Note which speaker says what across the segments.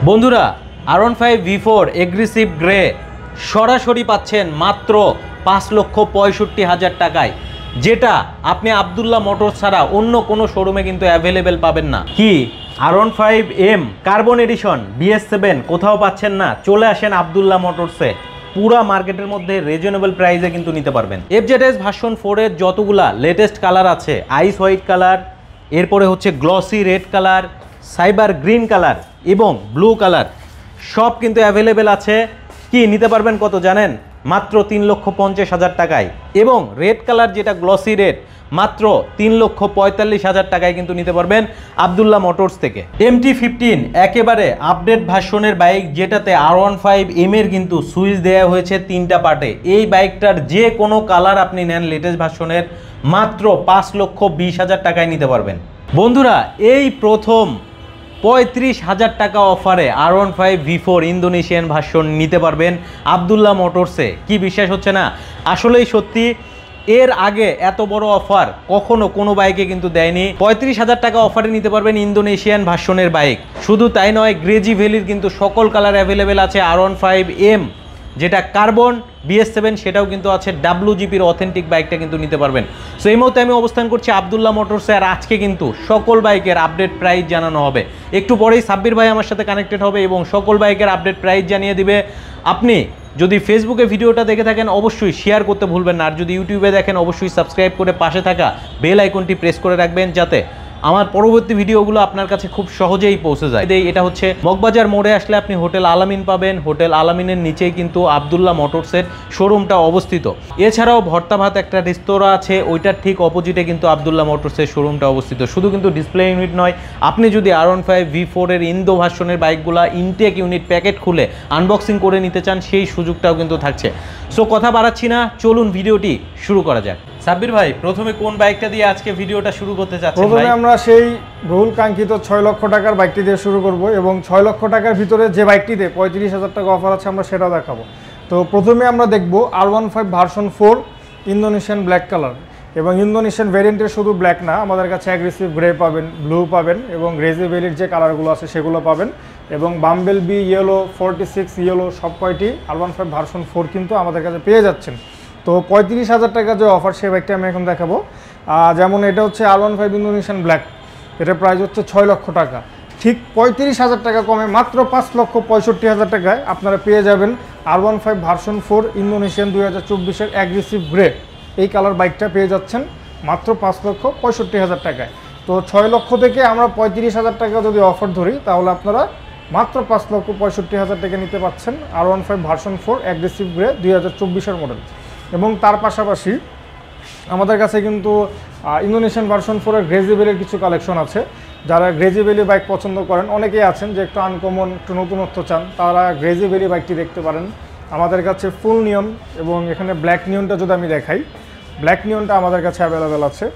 Speaker 1: বন্ধুরা R15 V4 aggressive grey সরাসরি পাচ্ছেন মাত্র 5,65,000 টাকায়, যেটা আপনি আব্দুল্লাহ মোটরস ছাড়া অন্য কোনো শোরুমে কিন্তু অ্যাভেলেবেল পাবেন না। কি R15M কার্বন এডিশন BS7 কোথাও পাচ্ছেন না? চলে আসেন আব্দুল্লাহ মোটরসে, পুরা মার্কেটের মধ্যে রিজনেবল প্রাইসে কিন্তু নিতে পারবেন। FZS ভার্সন 4 এর যতগুলা লেটেস্ট কালার আছে, আইস হোয়াইট কালার, এরপরে হচ্ছে glossy red colour, cyber green colour এবং ব্লু কালার, সব কিন্তু অ্যাভেলেবেল আছে। কি নিতে পারবেন কত জানেন? মাত্র 3,50,000 টাকায়। এবং রেড কালার যেটা গ্লসি রেড, মাত্র 3,45,000 টাকায় কিন্তু নিতে পারবেন আব্দুল্লাহ মোটরস থেকে। MT-15 একেবারে আপডেট ভার্সনের বাইক, যেটাতে R15M এর কিন্তু সুইচ দেওয়া হয়েছে 3টা পার্টে। এই বাইকটার যে কোনো কালার আপনি নেন লেটেস্ট ভার্সনের, মাত্র 5,20,000 টাকায় নিতে পারবেন। বন্ধুরা এই প্রথম 35,000 টাকা অফারে R15 V4 ইন্দোনেশিয়ান ভার্সন নিতে পারবেন আব্দুল্লাহ মোটরসে। কি বিশ্বাস হচ্ছে না? আসলেই সত্যি, এর আগে এত বড় অফার কখনো কোনো বাইকে কিন্তু দেয়নি। 35,000 টাকা অফারে নিতে পারবেন ইন্দোনেশিয়ান ভার্সনের বাইক। শুধু তাই নয়, গ্রেজি ভ্যালির কিন্তু সকল কালার অ্যাভেলেবেল আছে। R15M যেটা কার্বন BS7 সেটাও কিন্তু আছে। WGPর অথেন্টিক বাইকটা কিন্তু নিতে পারবেন। সো এই মুহূর্তে আমি অবস্থান করছি আব্দুল্লাহ মোটরসে, আর আজকে কিন্তু সকল বাইকের আপডেট প্রাইস জানানো হবে। একটু পরেই সাব্বির ভাই আমার সাথে কানেক্টেড হবে এবং সকল বাইকের আপডেট প্রাইস জানিয়ে দিবে। আপনি যদি ফেসবুকে ভিডিওটা দেখে থাকেন অবশ্যই শেয়ার করতে ভুলবেন না, আর যদি ইউটিউবে দেখেন অবশ্যই সাবস্ক্রাইব করে পাশে থাকা বেল আইকনটি প্রেস করে রাখবেন, যাতে আমার পরবর্তী ভিডিওগুলো আপনার কাছে খুব সহজেই পৌঁছে যায়। এটা হচ্ছে মগবাজার মোড়ে আসলে আপনি হোটেল আলামিন পাবেন। হোটেল আলামিনের নিচেই কিন্তু আব্দুল্লাহ মোটরসের শোরুমটা অবস্থিত। এছাড়াও ভর্তা ভাত একটা রেস্তোরাঁ আছে, ওইটার ঠিক অপোজিটে কিন্তু আব্দুল্লাহ মোটরসের শোরুমটা অবস্থিত। শুধু কিন্তু ডিসপ্লে ইউনিট নয়, আপনি যদি R15 V4 এর ইন্দো ভার্সনের বাইকগুলা ইনটেক ইউনিট প্যাকেট খুলে আনবক্সিং করে নিতে চান, সেই সুযোগটাও কিন্তু থাকছে। সো কথা বাড়াচ্ছি না, চলুন ভিডিওটি শুরু করা যাক। সাব্বির ভাই, প্রথমে কোন বাইকটা দিয়ে আজকে ভিডিওটা শুরু করতে চাচ্ছেন?
Speaker 2: প্রথমে আমরা সেই বহুল কাঙ্ক্ষিত 6 লক্ষ টাকার বাইকটি দিয়ে শুরু করব, এবং 6 লক্ষ টাকার ভিতরে যে বাইকটিতে 35,000 টাকা অফার আছে আমরা সেটাও দেখাবো। তো প্রথমে আমরা দেখব R15 version 4 Indonesian black colour. এবং ইন্দোনেশিয়ান ভ্যারিয়েন্টের শুধু ব্ল্যাক না, আমাদের কাছে অ্যাগ্রেসিভ গ্রে পাবেন, ব্লু পাবেন, এবং গ্রেজি ভ্যালির যে কালারগুলো আছে সেগুলো পাবেন। এবং বাম্বেল বি ইয়েলো, 46 ইয়েলো সব কয়টি R15 ভার্সন 4 কিন্তু আমাদের কাছে পেয়ে যাচ্ছেন। তো 35,000 টাকা যে অফার, সেই বাইকটা আমি এখন দেখাবো। যেমন এটা হচ্ছে R15 ইন্দোনেশিয়ান ব্ল্যাক, এটার প্রাইস হচ্ছে 6 লক্ষ টাকা। ঠিক 35,000 টাকা কমে মাত্র 5,65,000 টাকায় আপনারা পেয়ে যাবেন R15 ভার্সন 4 ইন্দোনেশিয়ান 2024-এর অ্যাগ্রেসিভ গ্রে। এই কালার বাইকটা পেয়ে যাচ্ছেন মাত্র 5,65,000 টাকায়। তো 6 লক্ষ থেকে আমরা 35,000 টাকা যদি অফার ধরি, তাহলে আপনারা মাত্র 5,65,000 টাকা নিতে পাচ্ছেন R15 ভার্সন 4 অ্যাগ্রেসিভ গ্রে 2024-এর মডেল। এবং তার পাশাপাশি আমাদের কাছে কিন্তু ইন্দোনেশিয়ান ভার্সন 4-এর গ্রেজি ভ্যালির কিছু কালেকশন আছে। যারা গ্রেজি ভ্যালি বাইক পছন্দ করেন, অনেকেই আছেন যে একটু আনকমন, একটু নতুনত্ব চান, তারা গ্রেজি ভ্যালি বাইকটি দেখতে পারেন। আমাদের কাছে ফুল নিয়ন এবং এখানে ব্ল্যাক নিয়নটা যদি আমি দেখাই, ব্ল্যাক নিয়নটা আমাদের কাছে অ্যাভেলেবেল আছে।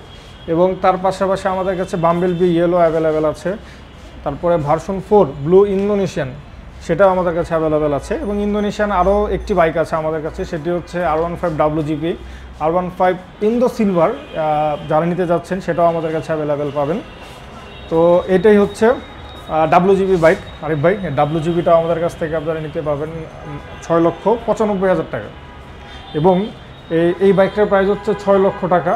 Speaker 2: এবং তার পাশাপাশি আমাদের কাছে বাম্বেল বি ইয়েলো অ্যাভেলেবেল আছে। তারপরে ভার্সন 4 ব্লু ইন্দোনেশিয়ান, সেটাও আমাদের কাছে অ্যাভেলেবেল আছে। এবং ইন্দোনেশিয়ান আরও একটি বাইক আছে আমাদের কাছে, সেটি হচ্ছে R15 WGP, R15 Indo silver. যারা নিতে যাচ্ছেন সেটাও আমাদের কাছে অ্যাভেলেবেল পাবেন। তো এটাই হচ্ছে WGP বাইক। আরিফ ভাই, WGPটাও আমাদের কাছ থেকে আপনারা নিতে পাবেন 6,95,000 টাকা। এবং এই বাইকটার প্রাইস হচ্ছে 6 লক্ষ টাকা।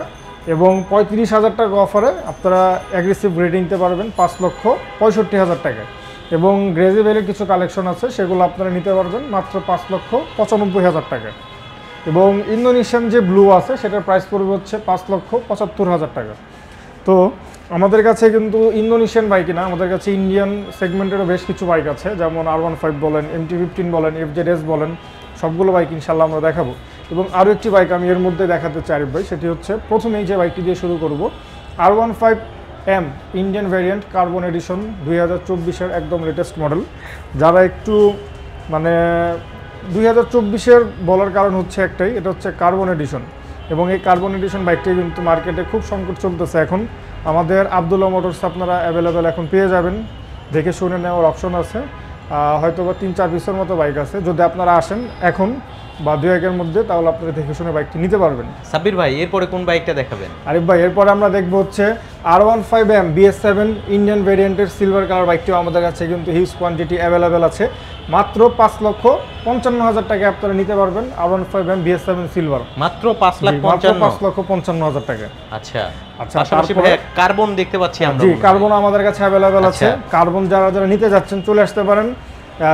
Speaker 2: এবং 35,000 টাকা অফারে আপনারা অ্যাগ্রেসিভ গ্রেডিং নিতে পারবেন 5,65,000 টাকায়। এবং গ্রেজি ভ্যালির কিছু কালেকশন আছে, সেগুলো আপনারা নিতে পারবেন মাত্র 5,95,000 টাকা। এবং ইন্দোনেশিয়ান যে ব্লু আছে সেটার প্রাইস পড়বে হচ্ছে 5,75,000 টাকা। তো আমাদের কাছে কিন্তু ইন্দোনেশিয়ান বাইকই না, আমাদের কাছে ইন্ডিয়ান সেগমেন্টেরও বেশ কিছু বাইক আছে, যেমন R15 বলেন, MT-15 বলেন, FZS বলেন, সবগুলো বাইক ইনশাল্লাহ আমরা দেখাবো। এবং আরও একটি বাইক আমি এর মধ্যে দেখাতে চাই আরিফ ভাই, সেটি হচ্ছে প্রথমেই যে বাইকটি দিয়ে শুরু করব, R15M Indian variant carbon edition 2024-এর একদম লেটেস্ট মডেল। যারা একটু মানে 2024-এর বলার কারণ হচ্ছে একটাই, এটা হচ্ছে কার্বন এডিশন। এবং এই কার্বন এডিশন বাইকটি কিন্তু মার্কেটে খুব সংকট চলতেছে এখন। আমাদের আব্দুল্লাহ মোটরস আপনারা অ্যাভেলেবেল এখন পেয়ে যাবেন, দেখে শুনে নেওয়ার অপশন আছে। হয়তো বা 3-4 পিসের মতো বাইক আছে। যদি আপনারা আসেন এখন বা 2-1 মধ্যে, তাহলে আপনারা দেখে শুনে বাইকটি নিতে পারবেন।
Speaker 1: সাব্বির ভাই এরপরে কোন বাইকটা দেখাবেন?
Speaker 2: আরিফ ভাই এরপরে আমরা দেখবো হচ্ছে R15M BS7 ইন্ডিয়ান ভেরিয়েন্টের সিলভার কালার বাইকটিও আমাদের কাছে কিন্তু হিউজ কোয়ান্টিটি অ্যাভেলেবেল আছে। মাত্র 5,55,000 টাকায় আপনারা নিতে পারবেন R15M BS7 সিলভার,
Speaker 1: মাত্র 5,55,000
Speaker 2: টাকা।
Speaker 1: আচ্ছা
Speaker 2: আচ্ছা,
Speaker 1: পাশাপাশি ভাই কার্বন দেখতে পাচ্ছি আমরা।
Speaker 2: জি, কার্বন আমাদের কাছে অ্যাভেলেবেল আছে। কার্বন যারা নিতে যাচ্ছেন চলে আসতে পারেন।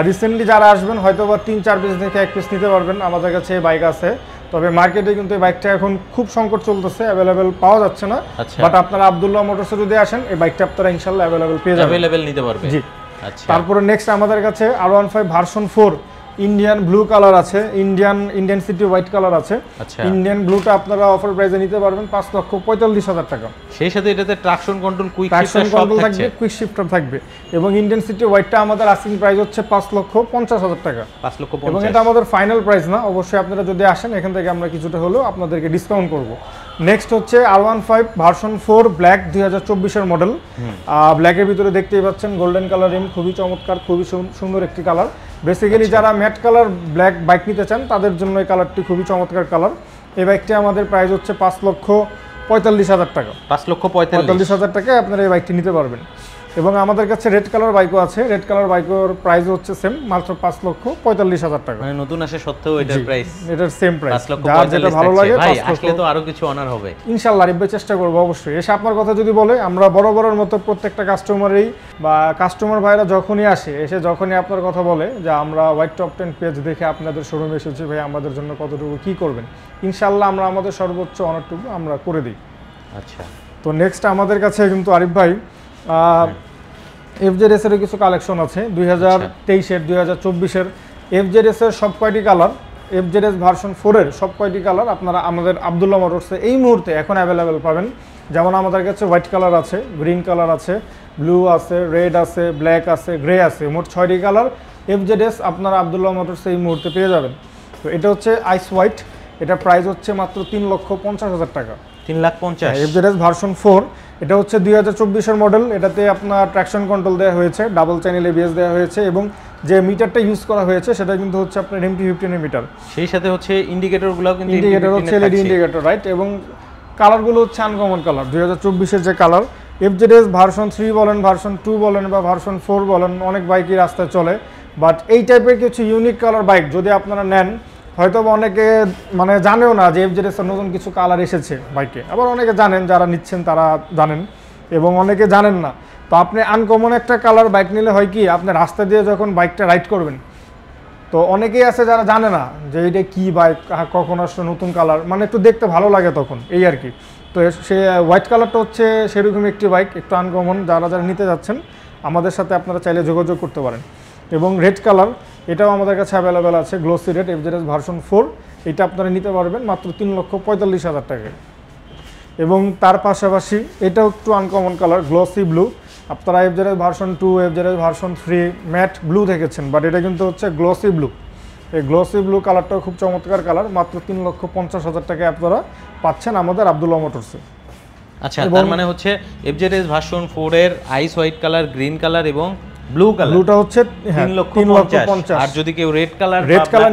Speaker 2: রিসেন্টলি যারা আসবেন হয়তো বা 3-4 পিস থেকে 1 পিস নিতে পারবেন, আমাদের কাছে এই বাইক আছে। তবে মার্কেটে কিন্তু এই বাইকটা এখন খুব সংকট চলতেছে, অ্যাভেলেবেল পাওয়া যাচ্ছে না। বাট আপনারা আব্দুল্লাহ মোটরসে যদি আসেন এই বাইকটা আপনারা ইনশাআল্লাহ অ্যাভেলেবেল পেয়ে যাবেন,
Speaker 1: অ্যাভেলেবেল নিতে পারবেন।
Speaker 2: জি।
Speaker 1: আচ্ছা,
Speaker 2: তারপরে নেক্সট আমাদের কাছে R15 version 4 Indian blue colour আছে, ইন্ডিয়ান সিটি হোয়াইট কালার আছে। ইন্ডিয়ান ব্লুটা আপনারা অফার প্রাইসে নিতে পারবেন 5,45,000 টাকা।
Speaker 1: সেই সাথে এটাতে ট্রাকশন কন্ট্রোল, কুইক
Speaker 2: থাকবে, কুইক শিফটার থাকবে। এবং ইন্ডিয়ান সিটি হোয়াইটটা আমাদের আস্কিং প্রাইস হচ্ছে 5,50,000 টাকা।
Speaker 1: 5,50,000।
Speaker 2: এবং এটা আমাদের ফাইনাল প্রাইস না, অবশ্যই আপনারা যদি আসেন এখান থেকে আমরা কিছুটা হলেও আপনাদেরকে ডিসকাউন্ট করব। নেক্সট হচ্ছে R15 ভার্সন 4 ব্ল্যাক 2024 মডেল। ব্ল্যাকের ভিতরে দেখতেই পাচ্ছেন গোল্ডেন কালার রিম, খুবই চমৎকার, খুবই সুন্দর একটি কালার। বেসিক্যালি যারা ম্যাট কালার ব্ল্যাক বাইক নিতে চান তাদের জন্য এই কালারটি খুবই চমৎকার কালার। এই বাইকটি আমাদের প্রাইস হচ্ছে 5,45,000 টাকা।
Speaker 1: 5,45,000
Speaker 2: টাকায় আপনারা এই বাইকটি নিতে পারবেন। এবং আমাদের কাছে রেড কালার বাইকও আছে। রেড কালার বাইকের প্রাইস হচ্ছে সেম, মাত্র 5,45,000 টাকা।
Speaker 1: মানে নতুন আসে সত্ত্বেও এটার প্রাইস,
Speaker 2: এটার সেম প্রাইস।
Speaker 1: 5,45,000
Speaker 2: যেটা ভালো লাগে
Speaker 1: ভাই আসলে তো আরো কিছু অনার হবে
Speaker 2: ইনশাআল্লাহ। আরিফ ভাই চেষ্টা করব অবশ্যই। এসে আপনার কথা যদি বলে, আমরা বড় মতো প্রত্যেকটা কাস্টমারই বা কাস্টমার ভাইরা যখনই আসে, এসে যখনই আপনার কথা বলে যে আমরা হোয়াইট টপ 10 পেজ দেখে আপনাদের শোরুমে এসেছি ভাই, আমাদের জন্য কতটুকু কি করবেন, ইনশাআল্লাহ আমরা আমাদের সর্বোচ্চ অনারটুকু আমরা করে দিই।
Speaker 1: আচ্ছা,
Speaker 2: তো নেক্সট আমাদের কাছে কিন্তু আরিফ ভাই FZS এর কিছু কালেকশন আছে 2023-এর 2024-এর FZS এর সব কয়টি কালার, FZS ভার্সন 4 এর সব কয়টি কালার আপনারা আমাদের আব্দুল্লাহ মোটরসে এই মুহূর্তে এখন অ্যাভেলেবেল পাবেন। যেমন আমাদের কাছে হোয়াইট কালার আছে, গ্রিন কালার আছে, ব্লু আছে, রেড আছে, ব্ল্যাক আছে, গ্রে আছে, মোট 6টি কালার FZS আপনারা আব্দুল্লাহ মোটরসে এই মুহূর্তে পেয়ে যাবেন। তো এটা হচ্ছে আইস হোয়াইট, এটা প্রাইস হচ্ছে মাত্র 3,50,000 টাকা।
Speaker 1: 3,50,000
Speaker 2: FZS ভার্সন 4, এটা হচ্ছে 2024-এর মডেল। এটাতে আপনার ট্র্যাকশন কন্ট্রোল দেওয়া হয়েছে, ডাবল চ্যানেল ABS দেওয়া হয়েছে এবং যে মিটারটা ইউজ করা হয়েছে সেটা কিন্তু হচ্ছে আপনার MT-15 এর মিটার।
Speaker 1: সেই সাথে হচ্ছে ইন্ডিকেটরগুলোও কিন্তু
Speaker 2: ইন্ডিকেটর হচ্ছে LED ইন্ডিকেটর, রাইট। এবং কালারগুলো হচ্ছে আনকমন কালার, 2024-এর যে কালার। FZS ভার্সন 3 বলেন, ভার্সন 2 বলেন বা ভার্সন 4 বলেন, অনেক বাইকই রাস্তায় চলে। বাট এই টাইপের কিছু ইউনিক কালার বাইক যদি আপনারা নেন, হয়তো অনেকে মানে জানেও না যে FZS এর নতুন কিছু কালার এসেছে বাইকে, আবার অনেকে জানেন, যারা নিচ্ছেন তারা জানেন এবং অনেকে জানেন না। তো আপনি আনকমন একটা কালার বাইক নিলে হয় কি, আপনি রাস্তা দিয়ে যখন বাইকটা রাইড করবেন, তো অনেকেই আছে যারা জানে না যে এটা কি বাইক, কখন আসলে নতুন কালার, মানে একটু দেখতে ভালো লাগে তখন, এই আর কি। তো সে হোয়াইট কালারটা হচ্ছে সেরকম একটি বাইক, একটু আনকমন। যারা নিতে যাচ্ছেন আমাদের সাথে আপনারা চাইলে যোগাযোগ করতে পারেন। এবং রেড কালার, এটাও আমাদের কাছে অ্যাভেলেবেল আছে, গ্লোসি রেড FZS ভার্সন 4। এটা আপনারা নিতে পারবেন মাত্র 3,45,000 টাকায়। এবং তার পাশাপাশি এটাও একটু আনকমন কালার, গ্লোসি ব্লু। আপনারা FZS version 2, FZS version 3 matte blue দেখেছেন, বাট এটা কিন্তু হচ্ছে গ্লোসি ব্লু। এই গ্লোসি ব্লু কালারটাও খুব চমৎকার কালার, মাত্র 3,50,000 টাকায় আপনারা পাচ্ছেন আমাদের আব্দুল্লাহ মোটরসে।
Speaker 1: আচ্ছা, তার মানে হচ্ছে FZS ভার্সন 4 এর আইস হোয়াইট কালার, গ্রিন কালার এবং ব্লু কালার,
Speaker 2: ব্লুটা হচ্ছে
Speaker 1: 3,50,000। আর যদি কেউ রেড কালার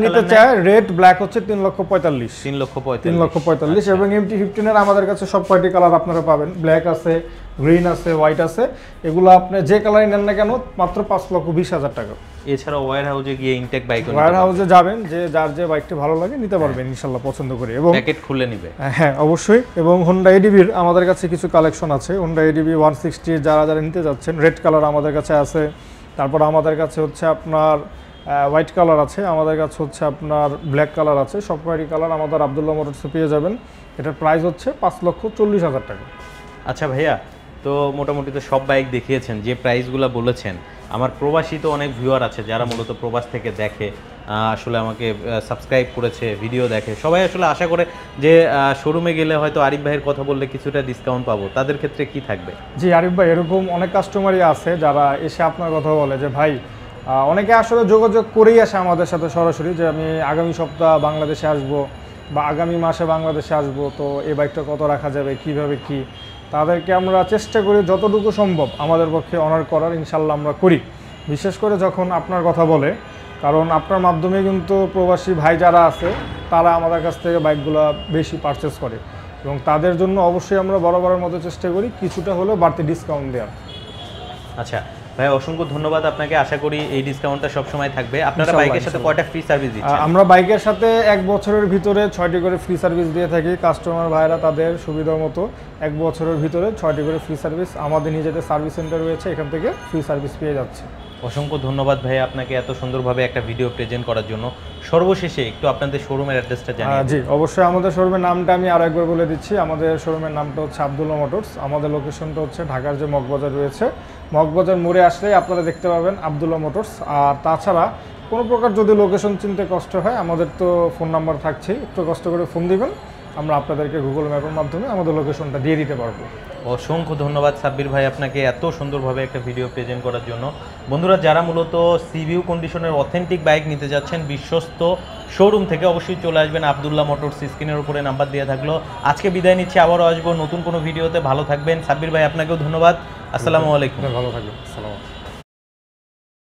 Speaker 2: নিতে চায়, রেড ব্ল্যাক হচ্ছে 3,45,000। এবং MT-15 এর আমাদের কাছে সব কয়টি কালার আপনারা পাবেন, ব্ল্যাক আছে, গ্রিন আছে, হোয়াইট আছে। এগুলো আপনি যে কালারই নেন না কেন মাত্র 5,20,000 টাকা।
Speaker 1: এছাড়াও ওয়্যার হাউসে গিয়ে ইনটেক বাইক,
Speaker 2: ওয়্যার হাউসে যাবেন, যে যার যে বাইকটি ভালো লাগে নিতে পারবেন ইনশাআল্লাহ পছন্দ করে, এবং
Speaker 1: প্যাকেট খুলে নেবে।
Speaker 2: হ্যাঁ অবশ্যই। এবং হোন্ডা এডিবির আমাদের কাছে কিছু কালেকশন আছে, হোন্ডা এডিবি 160 যারা নিতে যাচ্ছেন, রেড কালার আমাদের কাছে আছে। তারপর আমাদের কাছে হচ্ছে আপনার হোয়াইট কালার আছে, আমাদের কাছে হচ্ছে আপনার ব্ল্যাক কালার আছে। সব কয়টি কালার আমাদের আব্দুল্লাহ মোটরসে পেয়ে যাবেন। এটার প্রাইস হচ্ছে 5,40,000 টাকা।
Speaker 1: আচ্ছা ভাইয়া, তো মোটামুটি তো সব বাইক দেখিয়েছেন, যে প্রাইসগুলো বলেছেন। আমার প্রবাসী তো অনেক ভিউয়ার আছে যারা মূলত প্রবাস থেকে দেখে, আসলে আমাকে সাবস্ক্রাইব করেছে, ভিডিও দেখে। সবাই আসলে আশা করে যে শোরুমে গেলে হয়তো আরিফ ভাইয়ের কথা বললে কিছুটা ডিসকাউন্ট পাবো, তাদের ক্ষেত্রে কি থাকবে?
Speaker 2: জি আরিফ ভাই, এরকম অনেক কাস্টমারই আছে যারা এসে আপনার কথা বলে যে ভাই, অনেকে আসলে যোগাযোগ করেই আসে আমাদের সাথে সরাসরি যে আমি আগামী সপ্তাহ বাংলাদেশে আসবো বা আগামী মাসে বাংলাদেশে আসবো, তো এই বাইকটা কত রাখা যাবে, কিভাবে কি। তাদেরকে আমরা চেষ্টা করি যতটুকু সম্ভব আমাদের পক্ষে অনার করার, ইনশাল্লাহ আমরা করি। বিশেষ করে যখন আপনার কথা বলে, কারণ আপনার মাধ্যমে কিন্তু প্রবাসী ভাই যারা আছে তারা আমাদের কাছ থেকে বাইকগুলো বেশি পারচেস করে এবং তাদের জন্য অবশ্যই আমরা বরাবরের মতো চেষ্টা করি কিছুটা হলেও বাড়তি ডিসকাউন্ট দেওয়ার।
Speaker 1: আচ্ছা ভাই, অসংখ্য ধন্যবাদ আপনাকে। আশা করি এই ডিসকাউন্টটা সবসময় থাকবে। আপনারা
Speaker 2: ইনশাআল্লাহ,
Speaker 1: বাইকের সাথে কয়টা ফ্রি সার্ভিস দিচ্ছেন?
Speaker 2: আমরা বাইকের সাথে 1 বছরের ভিতরে 6টি করে ফ্রি সার্ভিস দিয়ে থাকি। কাস্টমার ভাইরা তাদের সুবিধা মতো 1 বছরের ভিতরে 6টি করে ফ্রি সার্ভিস, আমাদের নিজেদের সার্ভিস সেন্টার রয়েছে, এখান থেকে ফ্রি সার্ভিস পেয়ে যাচ্ছে।
Speaker 1: অসংখ্য ধন্যবাদ ভাই আপনাকে এত সুন্দরভাবে একটা ভিডিও প্রেজেন্ট করার জন্য। সর্বশেষে একটু আপনাদের শোরুমের অ্যাড্রেসটা জানিয়ে দিন।
Speaker 2: জি অবশ্যই, আমাদের শোরুমের নামটা আমি আরো একবার বলে দিচ্ছি। আমাদের শোরুমের নামটা হচ্ছে আব্দুল্লাহ মোটরস। আমাদের লোকেশনটা হচ্ছে ঢাকার যে মগবাজার রয়েছে, মগবাজার মোড়ে আসলেই আপনারা দেখতে পাবেন আব্দুল্লাহ মোটরস। আর তাছাড়া কোনো প্রকার যদি লোকেশন চিনতে কষ্ট হয়, আমাদের তো ফোন নাম্বার থাকছেই, একটু কষ্ট করে ফোন দিবেন, আমরা আপনাদেরকে গুগল ম্যাপের মাধ্যমে আমাদের লোকেশনটা দিয়ে দিতে পারবো।
Speaker 1: অসংখ্য ধন্যবাদ সাব্বির ভাই আপনাকে এত সুন্দরভাবে একটা ভিডিও প্রেজেন্ট করার জন্য। বন্ধুরা, যারা মূলত সিভিউ কন্ডিশনের অথেন্টিক বাইক নিতে যাচ্ছেন বিশ্বস্ত শোরুম থেকে, অবশ্যই চলে আসবেন আব্দুল্লাহ মোটরস। স্ক্রিনের উপরে নাম্বার দেওয়া থাকলো। আজকে বিদায় নিচ্ছি, আবারও আসবো নতুন কোনো ভিডিওতে। ভালো থাকবেন। সাব্বির ভাই আপনাকেও ধন্যবাদ। আসসালামু আলাইকুম।
Speaker 2: ভালো থাকবেন। আসসালামু আলাইকুম।